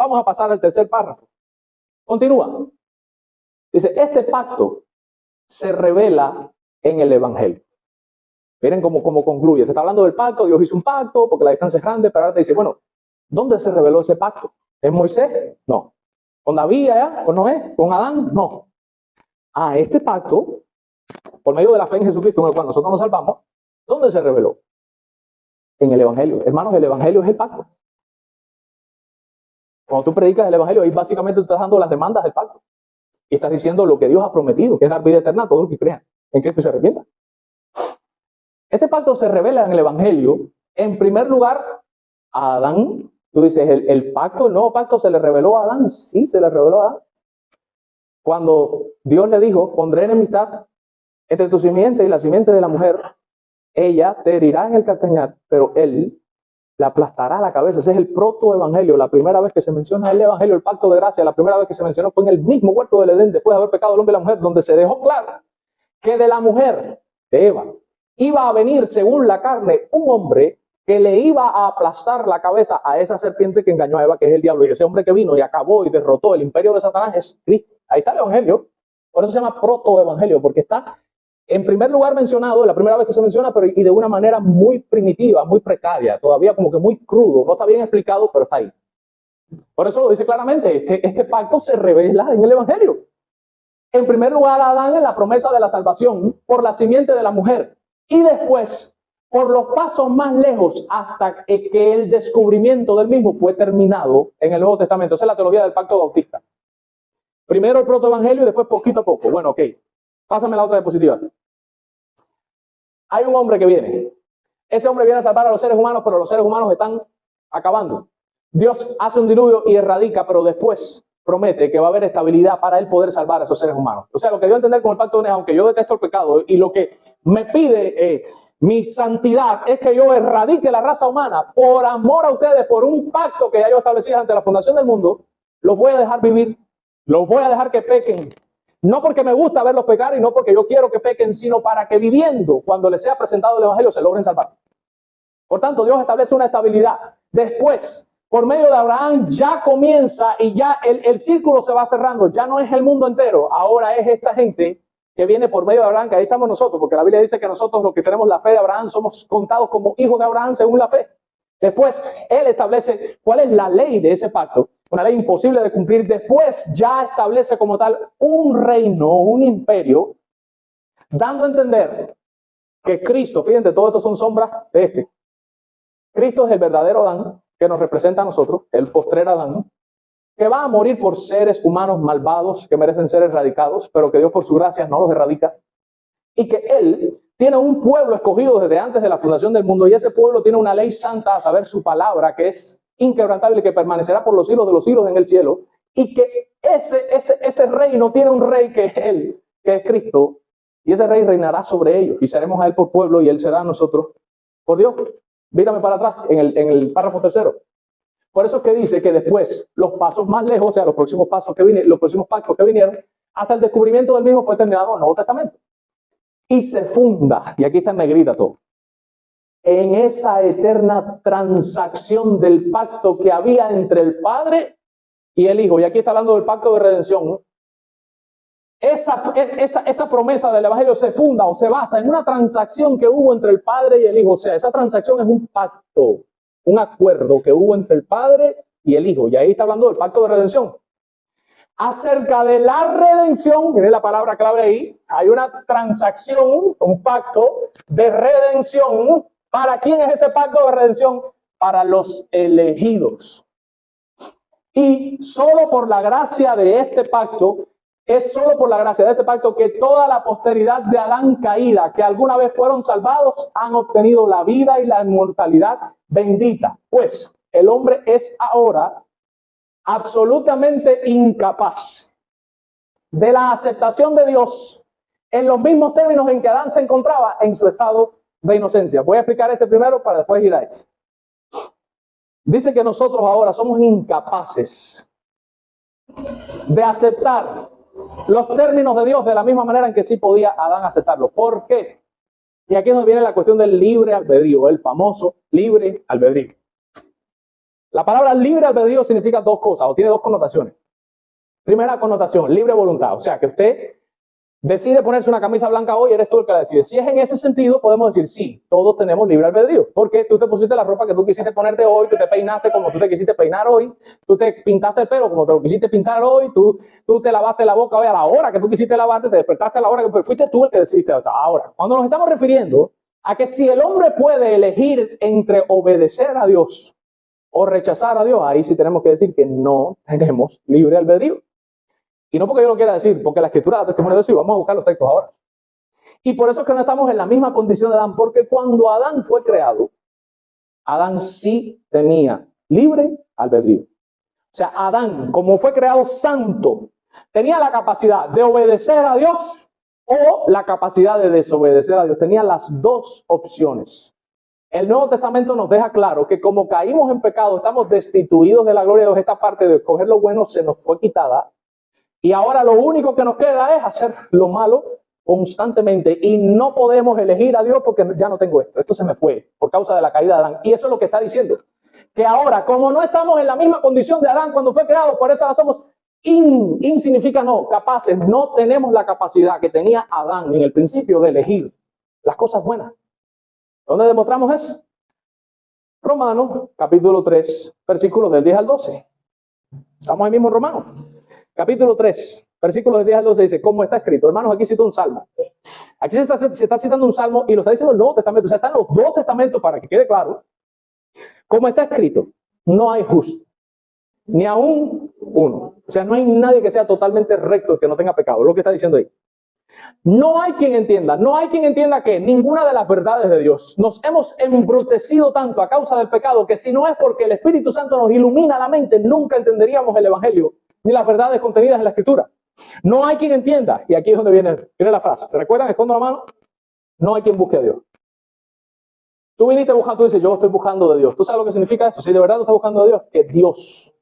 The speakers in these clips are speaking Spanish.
Vamos a pasar al tercer párrafo. Continúa. Dice, este pacto se revela en el Evangelio. Miren cómo concluye. Se está hablando del pacto, Dios hizo un pacto porque la distancia es grande, pero ahora te dice, bueno, ¿dónde se reveló ese pacto? ¿En Moisés? No. ¿Con David allá? ¿Con Noé? ¿Con Adán? No. Este pacto, por medio de la fe en Jesucristo, con el cual nosotros nos salvamos, ¿dónde se reveló? En el Evangelio. Hermanos, el Evangelio es el pacto. Cuando tú predicas el Evangelio, ahí básicamente tú estás dando las demandas del pacto. Y estás diciendo lo que Dios ha prometido, que es dar vida eterna a todos los que crean en Cristo y se arrepientan. Este pacto se revela en el Evangelio, en primer lugar, a Adán. Tú dices, el nuevo pacto se le reveló a Adán. Sí, se le reveló a Adán. Cuando Dios le dijo, pondré enemistad entre tu simiente y la simiente de la mujer, ella te herirá en el calcañar, pero él le aplastará la cabeza. Ese es el protoevangelio. La primera vez que se menciona el evangelio, el pacto de gracia, la primera vez que se mencionó fue en el mismo huerto del Edén, después de haber pecado el hombre y la mujer, donde se dejó claro que de la mujer, de Eva, iba a venir según la carne un hombre que le iba a aplastar la cabeza a esa serpiente que engañó a Eva, que es el diablo. Y ese hombre que vino y acabó y derrotó el imperio de Satanás es Cristo. Ahí está el evangelio. Por eso se llama protoevangelio, porque está en primer lugar mencionado, la primera vez que se menciona, pero y de una manera muy primitiva, muy precaria, todavía como que muy crudo. No está bien explicado, pero está ahí. Por eso lo dice claramente, este pacto se revela en el evangelio. En primer lugar, a Adán en la promesa de la salvación por la simiente de la mujer. Y después, por los pasos más lejos, hasta que el descubrimiento del mismo fue terminado en el Nuevo Testamento. Esa es la teología del pacto bautista. Primero el protoevangelio y después poquito a poco. Bueno, ok. Pásame la otra diapositiva. Hay un hombre que viene. Ese hombre viene a salvar a los seres humanos, pero los seres humanos están acabando. Dios hace un diluvio y erradica, pero después promete que va a haber estabilidad para él poder salvar a esos seres humanos. O sea, lo que yo entender con el pacto de Noé, aunque yo detesto el pecado y lo que me pide mi santidad es que yo erradique la raza humana por amor a ustedes, por un pacto que ya yo establecí ante la fundación del mundo, los voy a dejar vivir, los voy a dejar que pequen. No porque me gusta verlos pecar y no porque yo quiero que pequen, sino para que viviendo, cuando les sea presentado el evangelio, se logren salvar. Por tanto, Dios establece una estabilidad. Después, por medio de Abraham, ya comienza y ya el círculo se va cerrando. Ya no es el mundo entero, ahora es esta gente que viene por medio de Abraham, que ahí estamos nosotros, porque la Biblia dice que nosotros los que tenemos la fe de Abraham somos contados como hijos de Abraham según la fe. Después, él establece cuál es la ley de ese pacto, una ley imposible de cumplir. Después ya establece como tal un reino, un imperio, dando a entender que Cristo, fíjense, todo esto son sombras de este. Cristo es el verdadero Adán, que nos representa a nosotros, el postrer Adán, que va a morir por seres humanos malvados que merecen ser erradicados, pero que Dios por su gracia no los erradica. Y que Él tiene un pueblo escogido desde antes de la fundación del mundo, y ese pueblo tiene una ley santa, a saber su palabra, que es inquebrantable y que permanecerá por los siglos de los siglos en el cielo, y que ese reino tiene un rey que es Él, que es Cristo, y ese rey reinará sobre ellos, y seremos a Él por pueblo, y Él será a nosotros por Dios. Mírame para atrás, en el párrafo tercero. Por eso es que dice que después, los pasos más lejos, o sea, los próximos pactos que vinieron, hasta el descubrimiento del mismo fue terminado en el Nuevo Testamento. Y se funda, y aquí está en negrita todo, en esa eterna transacción del pacto que había entre el Padre y el Hijo. Y aquí está hablando del pacto de redención, ¿no? Esa promesa del Evangelio se funda o se basa en una transacción que hubo entre el Padre y el Hijo. O sea, esa transacción es un pacto, un acuerdo que hubo entre el Padre y el Hijo. Y ahí está hablando del pacto de redención. Acerca de la redención, miren la palabra clave ahí, hay una transacción, un pacto de redención. ¿Para quién es ese pacto de redención? Para los elegidos. Y solo por la gracia de este pacto, es solo por la gracia de este pacto que toda la posteridad de Adán caída, que alguna vez fueron salvados, han obtenido la vida y la inmortalidad bendita. Pues el hombre es ahora absolutamente incapaz de la aceptación de Dios en los mismos términos en que Adán se encontraba en su estado de inocencia. Voy a explicar este primero para después ir a este. Dice que nosotros ahora somos incapaces de aceptar los términos de Dios de la misma manera en que sí podía Adán aceptarlo. ¿Por qué? Y aquí nos viene la cuestión del libre albedrío, el famoso libre albedrío. La palabra libre albedrío significa dos cosas, o tiene dos connotaciones. Primera connotación, libre voluntad. O sea, que usted decide ponerse una camisa blanca hoy, eres tú el que la decide. Si es en ese sentido, podemos decir, sí, todos tenemos libre albedrío. Porque tú te pusiste la ropa que tú quisiste ponerte hoy, tú te peinaste como tú te quisiste peinar hoy, tú te pintaste el pelo como te lo quisiste pintar hoy, tú te lavaste la boca hoy a la hora que tú quisiste lavarte, te despertaste a la hora que fuiste tú el que decidiste. Ahora, cuando nos estamos refiriendo a que si el hombre puede elegir entre obedecer a Dios o rechazar a Dios, ahí sí tenemos que decir que no tenemos libre albedrío. Y no porque yo lo quiera decir, porque la Escritura da testimonio de eso y vamos a buscar los textos ahora. Y por eso es que no estamos en la misma condición de Adán, porque cuando Adán fue creado, Adán sí tenía libre albedrío. O sea, Adán, como fue creado santo, tenía la capacidad de obedecer a Dios o la capacidad de desobedecer a Dios. Tenía las dos opciones. El Nuevo Testamento nos deja claro que como caímos en pecado, estamos destituidos de la gloria de Dios. Esta parte de escoger lo bueno se nos fue quitada. Y ahora lo único que nos queda es hacer lo malo constantemente. Y no podemos elegir a Dios porque ya no tengo esto. Esto se me fue por causa de la caída de Adán. Y eso es lo que está diciendo. Que ahora, como no estamos en la misma condición de Adán cuando fue creado, por eso ahora somos significa no, capaces. No tenemos la capacidad que tenía Adán en el principio de elegir las cosas buenas. ¿Dónde demostramos eso? Romanos, capítulo 3, versículos del 10 al 12. Estamos ahí mismo en Romanos. Capítulo 3, versículos del 10 al 12 dice, ¿cómo está escrito? Hermanos, aquí cito un salmo. Aquí se está citando un salmo y lo está diciendo el Nuevo Testamento. O sea, están los dos testamentos para que quede claro. ¿Cómo está escrito? No hay justo, ni aún uno. O sea, no hay nadie que sea totalmente recto y que no tenga pecado. Es lo que está diciendo ahí. No hay quien entienda que ninguna de las verdades de Dios. Nos hemos embrutecido tanto a causa del pecado que si no es porque el Espíritu Santo nos ilumina la mente, nunca entenderíamos el Evangelio ni las verdades contenidas en la Escritura. No hay quien entienda, y aquí es donde viene la frase. ¿Se recuerdan? Escondo la mano. No hay quien busque a Dios. Tú viniste buscando, tú dices, yo estoy buscando de Dios. ¿Tú sabes lo que significa eso? Si de verdad tú estás buscando a Dios, que Dios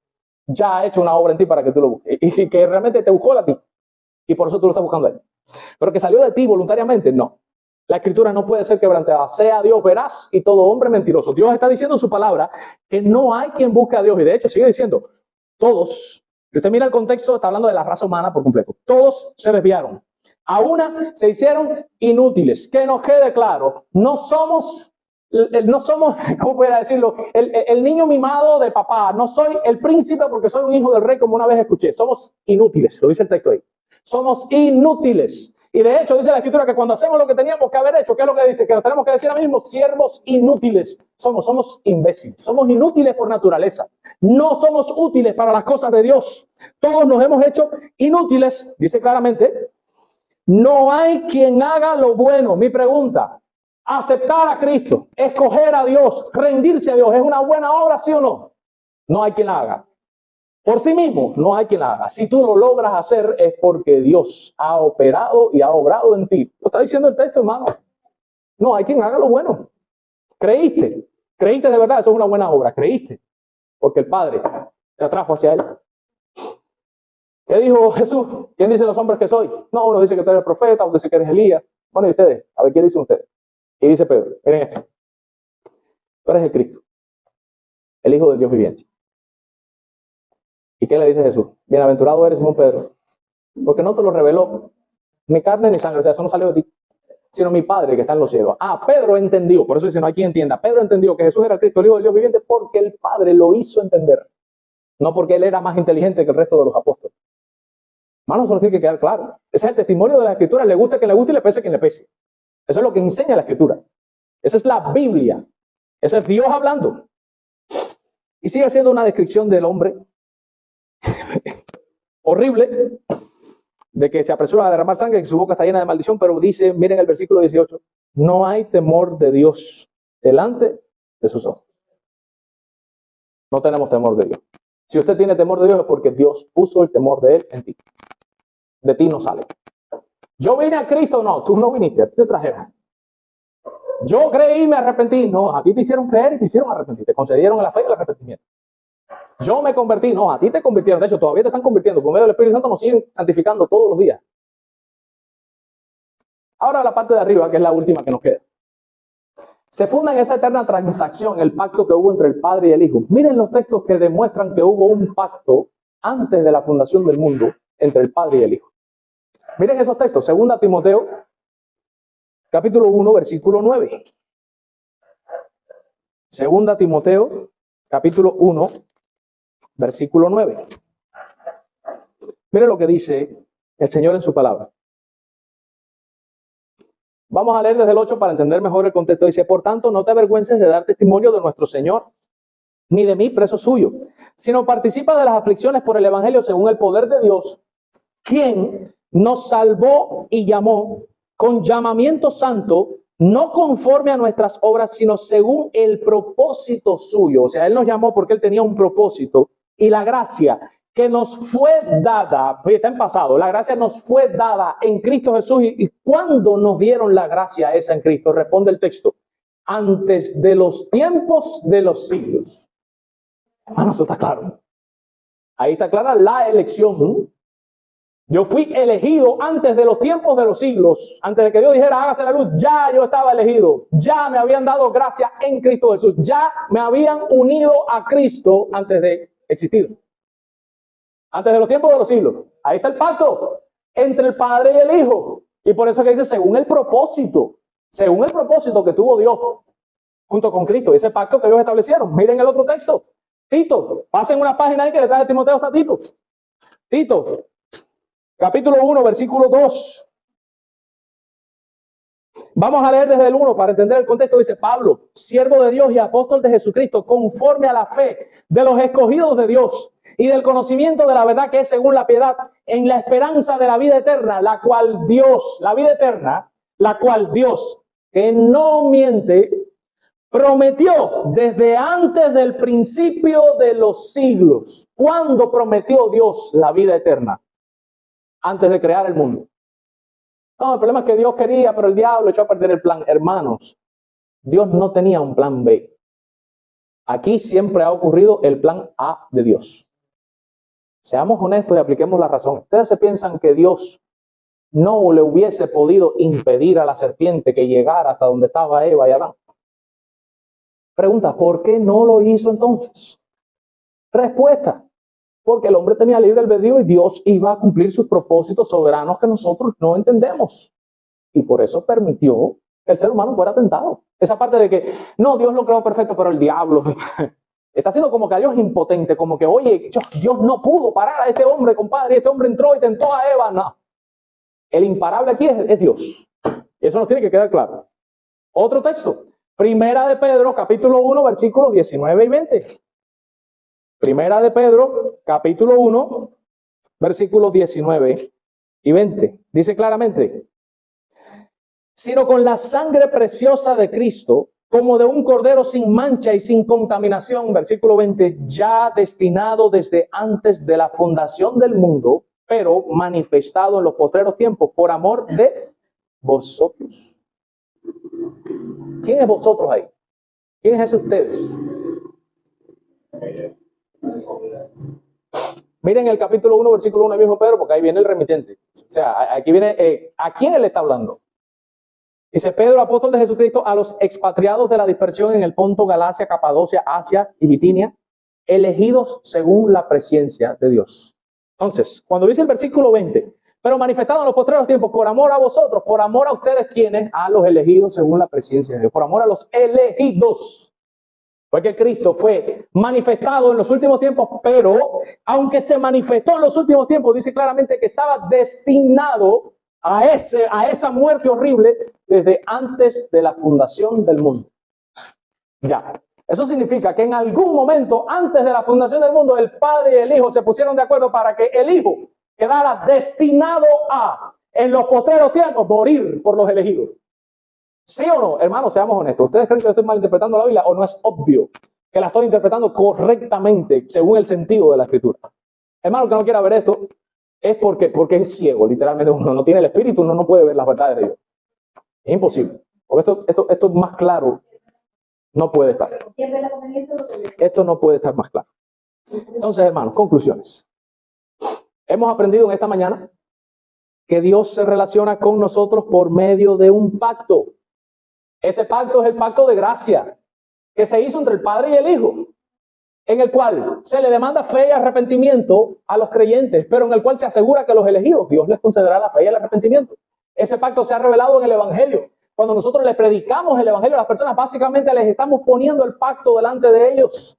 ya ha hecho una obra en ti para que tú lo busques. Y que realmente te buscó a ti. Y por eso tú lo estás buscando a Él. Pero que salió de ti voluntariamente, no. La Escritura no puede ser quebrantada. Sea Dios veraz y todo hombre mentiroso. Dios está diciendo en su palabra que no hay quien busque a Dios. Y de hecho sigue diciendo, todos. Si usted mira el contexto, está hablando de la raza humana por completo. Todos se desviaron. A una se hicieron inútiles. Que nos quede claro, no somos, ¿cómo pudiera decirlo? El niño mimado de papá. No soy el príncipe porque soy un hijo del rey, como una vez escuché. Somos inútiles, lo dice el texto ahí. Somos inútiles. Y de hecho dice la Escritura que cuando hacemos lo que teníamos que haber hecho, ¿qué es lo que dice? Que nos tenemos que decir ahora mismo, siervos inútiles. Somos imbéciles. Somos inútiles por naturaleza. No somos útiles para las cosas de Dios. Todos nos hemos hecho inútiles, dice claramente. No hay quien haga lo bueno. Mi pregunta, aceptar a Cristo, escoger a Dios, rendirse a Dios, ¿es una buena obra, sí o no? No hay quien la haga. Por sí mismo, no hay quien la haga. Si tú lo logras hacer es porque Dios ha operado y ha obrado en ti. Lo está diciendo el texto, hermano. No hay quien haga lo bueno. Creíste de verdad, eso es una buena obra. Creíste, porque el Padre te atrajo hacia Él. ¿Qué dijo Jesús? ¿Quién dicen los hombres que soy? No, uno dice que tú eres el profeta, otro dice que eres Elías. Bueno, ¿y ustedes? A ver, ¿qué dicen ustedes? Y dice Pedro, miren esto. Tú eres el Cristo, el Hijo del Dios viviente. ¿Y qué le dice Jesús? Bienaventurado eres, Simón Pedro, porque no te lo reveló ni carne ni sangre, o sea, eso no salió de ti, sino mi Padre que está en los cielos. Pedro entendió, por eso dice, no hay quien entienda. Pedro entendió que Jesús era el Cristo, el Hijo del Dios viviente, porque el Padre lo hizo entender, no porque él era más inteligente que el resto de los apóstoles. Hermanos, eso no tiene que quedar claro. Ese es el testimonio de la Escritura, le gusta quien le guste y le pese quien le pese. Eso es lo que enseña la Escritura. Esa es la Biblia. Ese es Dios hablando. Y sigue haciendo una descripción del hombre horrible, de que se apresura a derramar sangre, que su boca está llena de maldición, pero dice, miren el versículo 18, no hay temor de Dios delante de sus ojos. No tenemos temor de Dios. Si usted tiene temor de Dios es porque Dios puso el temor de Él en ti. De ti no sale. Yo vine a Cristo, no, tú no viniste, a ti te trajeron. Yo creí y me arrepentí, no, a ti te hicieron creer y te hicieron arrepentir, te concedieron la fe y el arrepentimiento. Yo me convertí, no, a ti te convirtieron, de hecho todavía te están convirtiendo, por medio del Espíritu Santo nos siguen santificando todos los días. Ahora la parte de arriba, que es la última que nos queda. se funda en esa eterna transacción, el pacto que hubo entre el Padre y el Hijo. Miren los textos que demuestran que hubo un pacto antes de la fundación del mundo entre el Padre y el Hijo. Miren esos textos, 2 Timoteo, capítulo 1, versículo 9. 2 Timoteo, capítulo 1, versículo 9. Miren lo que dice el Señor en su palabra. Vamos a leer desde el 8 para entender mejor el contexto. Dice, por tanto, no te avergüences de dar testimonio de nuestro Señor, ni de mí, preso suyo, sino participa de las aflicciones por el Evangelio según el poder de Dios, quien nos salvó y llamó con llamamiento santo, no conforme a nuestras obras, sino según el propósito suyo. O sea, Él nos llamó porque Él tenía un propósito, y la gracia que nos fue dada, está en pasado, la gracia nos fue dada en Cristo Jesús. ¿Y cuándo nos dieron la gracia esa en Cristo? Responde el texto, antes de los tiempos de los siglos. Hermano, eso está claro. Ahí está clara la elección. Yo fui elegido antes de los tiempos de los siglos. Antes de que Dios dijera, hágase la luz, ya yo estaba elegido. Ya me habían dado gracia en Cristo Jesús. Ya me habían unido a Cristo antes de existir. Antes de los tiempos de los siglos. Ahí está el pacto entre el Padre y el Hijo. Y por eso que dice, según el propósito que tuvo Dios junto con Cristo. Ese pacto que ellos establecieron. Miren el otro texto. Tito, pasen una página ahí que detrás de Timoteo está Tito. Tito, capítulo 1, versículo 2. Vamos a leer desde el 1 para entender el contexto. Dice Pablo, siervo de Dios y apóstol de Jesucristo, conforme a la fe de los escogidos de Dios y del conocimiento de la verdad que es según la piedad, en la esperanza de la vida eterna, la cual Dios, que no miente, prometió desde antes del principio de los siglos. ¿Cuándo prometió Dios la vida eterna? Antes de crear el mundo. No, el problema es que Dios quería, pero el diablo echó a perder el plan. Hermanos, Dios no tenía un plan B. Aquí siempre ha ocurrido el plan A de Dios. Seamos honestos y apliquemos la razón. Ustedes se piensan que Dios no le hubiese podido impedir a la serpiente que llegara hasta donde estaba Eva y Adán. Pregunta, ¿por qué no lo hizo entonces? Respuesta, porque el hombre tenía libre albedrío y Dios iba a cumplir sus propósitos soberanos que nosotros no entendemos. Y por eso permitió que el ser humano fuera tentado. Esa parte de que, no, Dios lo creó perfecto, pero el diablo está haciendo como que a Dios impotente, como que, oye, Dios no pudo parar a este hombre, compadre, y este hombre entró y tentó a Eva. No. El imparable aquí es Dios. Y eso nos tiene que quedar claro. Otro texto. Primera de Pedro, capítulo 1, versículos 19 y 20. Primera de Pedro, capítulo 1, versículos 19 y 20. Dice claramente, sino con la sangre preciosa de Cristo, como de un cordero sin mancha y sin contaminación, versículo 20, ya destinado desde antes de la fundación del mundo, pero manifestado en los postreros tiempos por amor de vosotros. ¿Quién es vosotros ahí? ¿Quién es ustedes? Miren el capítulo 1, versículo 1 del mismo Pedro, porque ahí viene el remitente. O sea, aquí viene, ¿a quién él está hablando? Dice Pedro, apóstol de Jesucristo, a los expatriados de la dispersión en el Ponto, Galacia, Capadocia, Asia y Bitinia, elegidos según la presciencia de Dios. Entonces, cuando dice el versículo 20, pero manifestado en los postreros tiempos, por amor a vosotros, por amor a ustedes, ¿quiénes? A los elegidos según la presciencia de Dios, por amor a los elegidos. Fue que Cristo fue manifestado en los últimos tiempos, pero aunque se manifestó en los últimos tiempos, dice claramente que estaba destinado a esa muerte horrible desde antes de la fundación del mundo. Ya. Eso significa que en algún momento, antes de la fundación del mundo, el Padre y el Hijo se pusieron de acuerdo para que el Hijo quedara destinado a, en los postreros tiempos, morir por los elegidos. ¿Sí o no? Hermanos, seamos honestos. ¿Ustedes creen que yo estoy malinterpretando la Biblia o no es obvio que la estoy interpretando correctamente según el sentido de la Escritura? Hermano, que no quiera ver esto es porque es ciego, literalmente. Uno no tiene el Espíritu, uno no puede ver las verdades de Dios. Es imposible. Porque esto más claro no puede estar. Esto no puede estar más claro. Entonces, hermanos, conclusiones. Hemos aprendido en esta mañana que Dios se relaciona con nosotros por medio de un pacto. Ese pacto es el pacto de gracia que se hizo entre el Padre y el Hijo, en el cual se le demanda fe y arrepentimiento a los creyentes, pero en el cual se asegura que a los elegidos Dios les concederá la fe y el arrepentimiento. Ese pacto se ha revelado en el Evangelio. Cuando nosotros le predicamos el Evangelio a las personas, básicamente les estamos poniendo el pacto delante de ellos.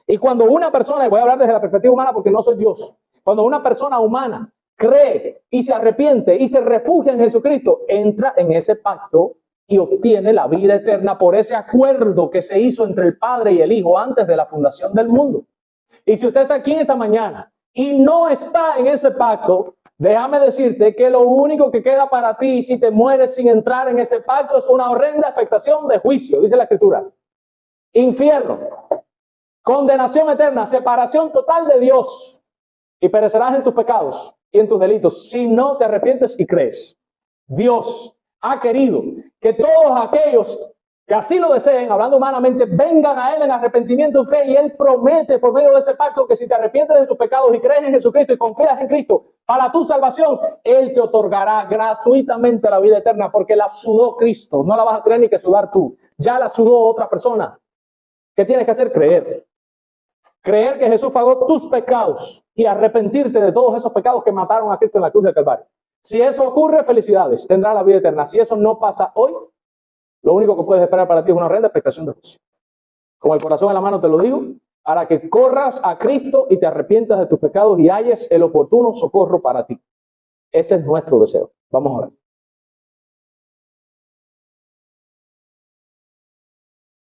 Y cuando una persona, y voy a hablar desde la perspectiva humana porque no soy Dios, cuando una persona humana cree y se arrepiente y se refugia en Jesucristo, entra en ese pacto y obtiene la vida eterna por ese acuerdo que se hizo entre el Padre y el Hijo antes de la fundación del mundo. Y si usted está aquí esta mañana y no está en ese pacto, déjame decirte que lo único que queda para ti si te mueres sin entrar en ese pacto es una horrenda expectación de juicio, dice la Escritura. Infierno, condenación eterna, separación total de Dios, y perecerás en tus pecados y en tus delitos si no te arrepientes y crees. Dios ha querido que todos aquellos que así lo deseen, hablando humanamente, vengan a Él en arrepentimiento y fe, y Él promete por medio de ese pacto que si te arrepientes de tus pecados y crees en Jesucristo y confías en Cristo para tu salvación, Él te otorgará gratuitamente la vida eterna, porque la sudó Cristo, no la vas a tener ni que sudar tú, ya la sudó otra persona. ¿Qué tienes que hacer? Creer. Creer que Jesús pagó tus pecados y arrepentirte de todos esos pecados que mataron a Cristo en la cruz del Calvario. Si eso ocurre, felicidades, tendrás la vida eterna. Si eso no pasa hoy, lo único que puedes esperar para ti es una horrenda expectación de juicio. Con el corazón en la mano te lo digo, para que corras a Cristo y te arrepientas de tus pecados y halles el oportuno socorro para ti. Ese es nuestro deseo. Vamos a orar.